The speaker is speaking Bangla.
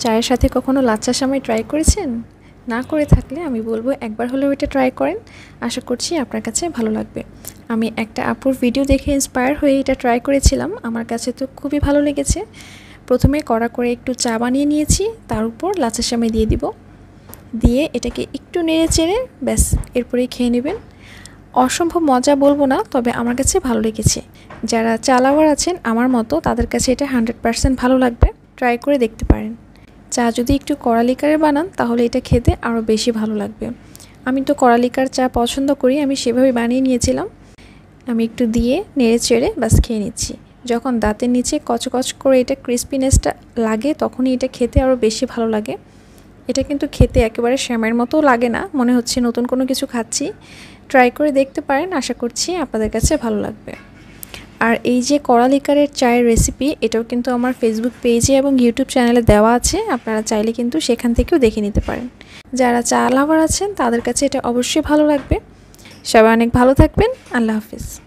চায়ের সাথে কখনো লাচ্ছা সেমাই ট্রাই করেছেন? না করে থাকলে আমি বলবো একবার হলেও এটা ট্রাই করেন। আশা করছি আপনার কাছে ভালো লাগবে। আমি একটা আপুর ভিডিও দেখে ইন্সপায়ার হয়ে এটা ট্রাই করেছিলাম। আমার কাছে তো খুবই ভালো লেগেছে। প্রথমে কড়া করে একটু চা বানিয়ে নিয়েছি, তার উপর লাচ্ছা সেমাই দিয়ে দিব। দিয়ে এটাকে একটু নেড়ে চেড়ে ব্যাস এরপরেই খেয়ে নেবেন। অসম্ভব মজা বলবো না, তবে আমার কাছে ভালো লেগেছে। যারা চা লাভার আছেন আমার মতো, তাদের কাছে এটা 100% ভালো লাগবে। ট্রাই করে দেখতে পারেন। চা যদি একটু কড়া লিকারে বানান তাহলে এটা খেতে আরও বেশি ভালো লাগবে। আমি তো কড়া লিকার চা পছন্দ করি, আমি সেভাবে বানিয়ে নিয়েছিলাম। আমি একটু দিয়ে নেড়ে চেড়ে ব্যাস খেয়ে নিচ্ছি। যখন দাঁতের নিচে কচকচ করে এটা ক্রিস্পিনেসটা লাগে তখনই এটা খেতে আরও বেশি ভালো লাগে। এটা কিন্তু খেতে একেবারে সেমাইয়ের মতো লাগে না, মনে হচ্ছে নতুন কোনো কিছু খাচ্ছি। ট্রাই করে দেখতে পারেন, আশা করছি আপনাদের কাছে ভালো লাগবে। আর এই যে কড়া লিকারের চায়ের রেসিপি, এটাও কিন্তু আমার ফেসবুক পেজে এবং ইউটিউব চ্যানেলে দেওয়া আছে। আপনারা চাইলে কিন্তু সেখান থেকেও দেখে নিতে পারেন। যারা চা লাভার আছেন তাদের কাছে এটা অবশ্যই ভালো লাগবে। সবাই অনেক ভালো থাকবেন। আল্লাহ হাফিজ।